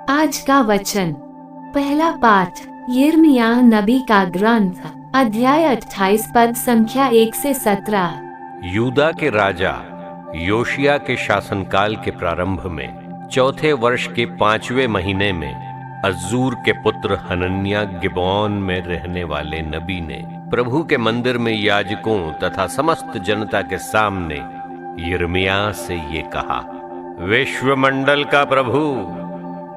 आज का वचन। पहला पाठ यिर्मयाह नबी का ग्रंथ, अध्याय 28 पद संख्या 1 से 17। यूदा के राजा योशिया के शासनकाल के प्रारंभ में चौथे वर्ष के 5वें महीने में अज्जूर के पुत्र हनन्याह गिबोन में रहने वाले नबी ने प्रभु के मंदिर में याजकों तथा समस्त जनता के सामने यिर्मयाह से ये कहा, विश्वमंडल का प्रभु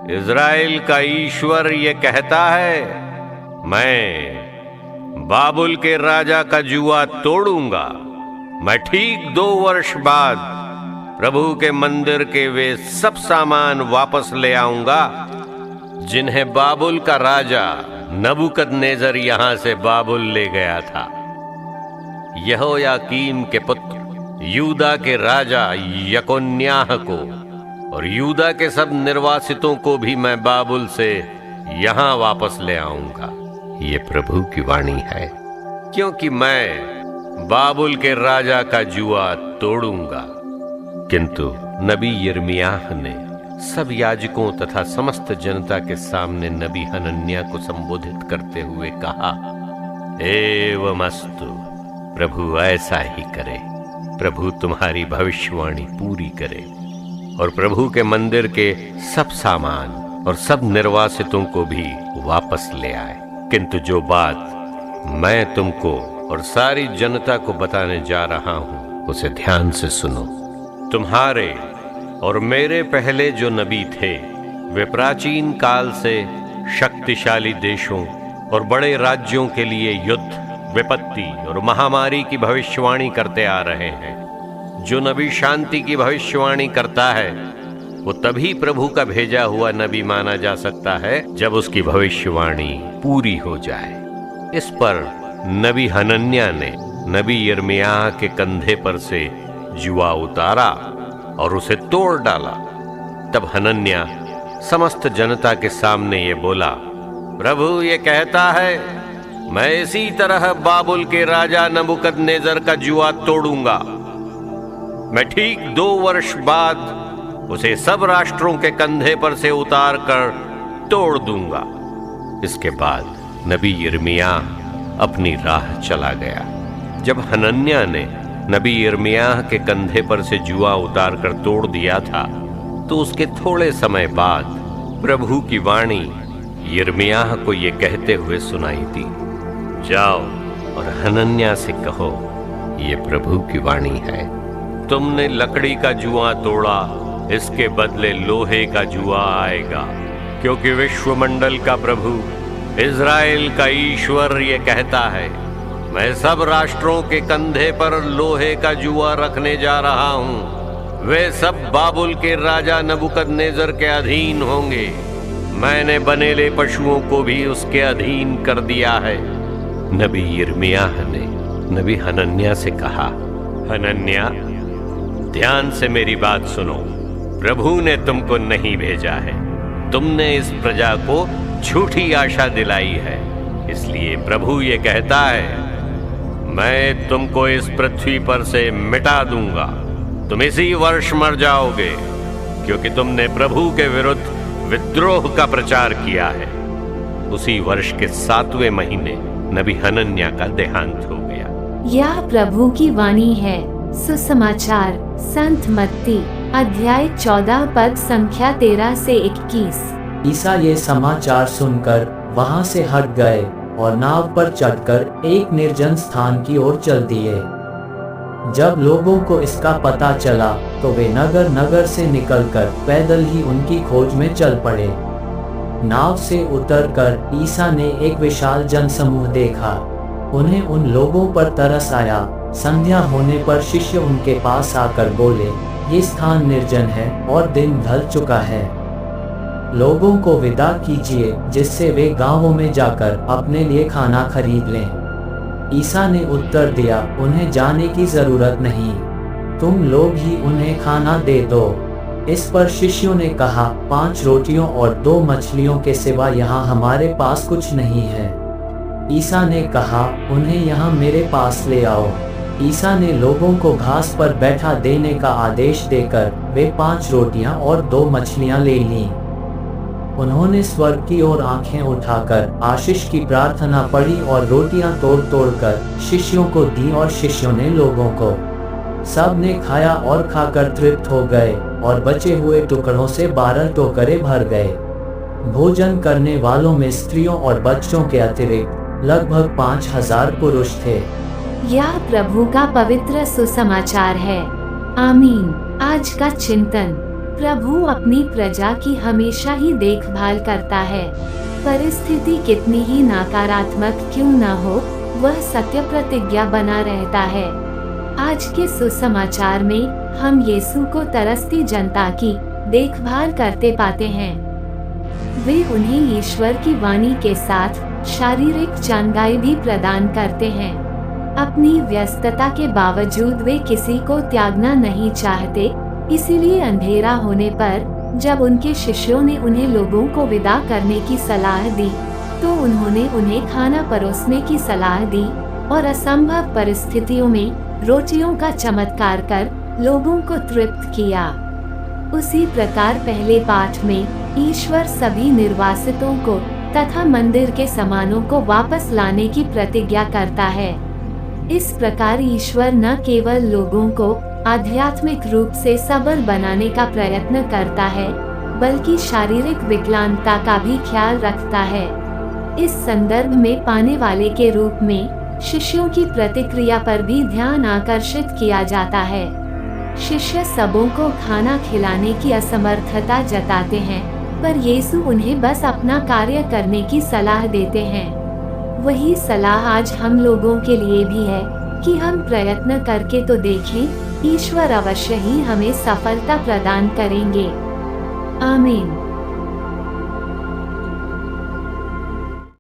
इज़राइल का ईश्वर ये कहता है, मैं बाबुल के राजा का जुआ तोड़ूंगा। मैं ठीक 2 वर्ष बाद प्रभु के मंदिर के वे सब सामान वापस ले आऊंगा जिन्हें बाबुल का राजा नबूकदनेस्सर यहां से बाबुल ले गया था। यहोयाकीम के पुत्र यूदा के राजा यकोन्याह को और यूदा के सब निर्वासितों को भी मैं बाबुल से यहां वापस ले आऊंगा। ये प्रभु की वाणी है, क्योंकि मैं बाबुल के राजा का जुआ तोड़ूंगा। किंतु नबी यिर्मयाह ने सब याजकों तथा समस्त जनता के सामने नबी हनन्याह को संबोधित करते हुए कहा, एवमस्तु, प्रभु ऐसा ही करे। प्रभु तुम्हारी भविष्यवाणी पूरी करे और प्रभु के मंदिर के सब सामान और सब निर्वासितों को भी वापस ले आए। किंतु जो बात मैं तुमको और सारी जनता को बताने जा रहा हूं, उसे ध्यान से सुनो। तुम्हारे और मेरे पहले जो नबी थे, वे प्राचीन काल से शक्तिशाली देशों और बड़े राज्यों के लिए युद्ध, विपत्ति और महामारी की भविष्यवाणी करते आ रहे हैं। जो नबी शांति की भविष्यवाणी करता है, वो तभी प्रभु का भेजा हुआ नबी माना जा सकता है जब उसकी भविष्यवाणी पूरी हो जाए। इस पर नबी हनन्याह ने नबी यिर्मयाह के कंधे पर से जुआ उतारा और उसे तोड़ डाला। तब हनन्याह समस्त जनता के सामने ये बोला, प्रभु ये कहता है, मैं इसी तरह बाबुल के राजा नबूकदनेस्सर का जुआ तोड़ूंगा। मैं ठीक 2 वर्ष बाद उसे सब राष्ट्रों के कंधे पर से उतार कर तोड़ दूंगा। इसके बाद नबी यिर्मयाह अपनी राह चला गया। जब हनन्याह ने नबी यिर्मयाह के कंधे पर से जुआ उतार कर तोड़ दिया था, तो उसके थोड़े समय बाद प्रभु की वाणी यिर्मयाह को ये कहते हुए सुनाई दी, जाओ और हनन्याह से कहो, ये प्रभु की वाणी है, तुमने लकड़ी का जुआ तोड़ा, इसके बदले लोहे का जुआ आएगा। क्योंकि विश्वमंडल का प्रभु इज़राइल का ईश्वर ये कहता है, मैं सब राष्ट्रों के कंधे पर लोहे का जुआ रखने जा रहा हूँ। वे सब बाबुल के राजा नबूकदनेस्सर के अधीन होंगे। मैंने बनेले पशुओं को भी उसके अधीन कर दिया है। नबी यिर्मयाह ने नबी हनन्याह से कहा, हनन्याह, ध्यान से मेरी बात सुनो। प्रभु ने तुमको नहीं भेजा है। तुमने इस प्रजा को झूठी आशा दिलाई है। इसलिए प्रभु ये कहता है, मैं तुमको इस पृथ्वी पर से मिटा दूंगा। तुम इसी वर्ष मर जाओगे, क्योंकि तुमने प्रभु के विरुद्ध विद्रोह का प्रचार किया है। उसी वर्ष के 7वें महीने नबी हनन्याह का देहांत हो गया। यह प्रभु की वाणी है। सुसमाचार संत मत्ती अध्याय 14 पद संख्या 13 से 21। ईसा ये समाचार सुनकर वहां से हट गए और नाव पर चढ़कर एक निर्जन स्थान की ओर चल दिए। जब लोगों को इसका पता चला तो वे नगर नगर से निकलकर पैदल ही उनकी खोज में चल पड़े। नाव से उतरकर ईसा ने एक विशाल जनसमूह देखा। उन्हें उन लोगों पर तरस आया। संध्या होने पर शिष्य उनके पास आकर बोले, ये स्थान निर्जन है और दिन ढल चुका है। लोगों को विदा कीजिए, जिससे वे गांवों में जाकर अपने लिए खाना खरीद लें। ईसा ने उत्तर दिया, उन्हें जाने की जरूरत नहीं, तुम लोग ही उन्हें खाना दे दो। इस पर शिष्यों ने कहा, 5 रोटियों और 2 मछलियों के सिवा यहाँ हमारे पास कुछ नहीं है। ईसा ने कहा, उन्हें यहाँ मेरे पास ले आओ। ईसा ने लोगों को घास पर बैठा देने का आदेश देकर वे 5 रोटियां और 2 मछलियां ले लीं। उन्होंने स्वर्ग की ओर आंखें उठाकर आशीष की प्रार्थना पढ़ी और रोटियां तोड़ तोड़ कर शिष्यों को दी और शिष्यों ने लोगों को। सब ने खाया और खाकर तृप्त हो गए और बचे हुए टुकड़ों से 12 टोकरे भर गए। भोजन करने वालों में स्त्रियों और बच्चों के अतिरिक्त लगभग 5000 पुरुष थे। यह प्रभु का पवित्र सुसमाचार है। आमीन। आज का चिंतन। प्रभु अपनी प्रजा की हमेशा ही देखभाल करता है। परिस्थिति कितनी ही नकारात्मक क्यों न हो, वह सत्य प्रतिज्ञा बना रहता है। आज के सुसमाचार में हम यीशु को तरसती जनता की देखभाल करते पाते हैं। वे उन्हें ईश्वर की वाणी के साथ शारीरिक चंगाई भी प्रदान करते हैं। अपनी व्यस्तता के बावजूद वे किसी को त्यागना नहीं चाहते। इसीलिए अंधेरा होने पर जब उनके शिष्यों ने उन्हें लोगों को विदा करने की सलाह दी, तो उन्होंने उन्हें खाना परोसने की सलाह दी और असंभव परिस्थितियों में रोटियों का चमत्कार कर लोगों को तृप्त किया। उसी प्रकार पहले पाठ में ईश्वर सभी निर्वासितों को तथा मंदिर के सामानों को वापस लाने की प्रतिज्ञा करता है। इस प्रकार ईश्वर न केवल लोगों को आध्यात्मिक रूप से सबल बनाने का प्रयत्न करता है, बल्कि शारीरिक विकलांगता का भी ख्याल रखता है। इस संदर्भ में पाने वाले के रूप में शिष्यों की प्रतिक्रिया पर भी ध्यान आकर्षित किया जाता है। शिष्य सबों को खाना खिलाने की असमर्थता जताते हैं, पर यीशु उन्हें बस अपना कार्य करने की सलाह देते हैं। वही सलाह आज हम लोगों के लिए भी है कि हम प्रयत्न करके तो देखें, ईश्वर अवश्य ही हमें सफलता प्रदान करेंगे। आमीन।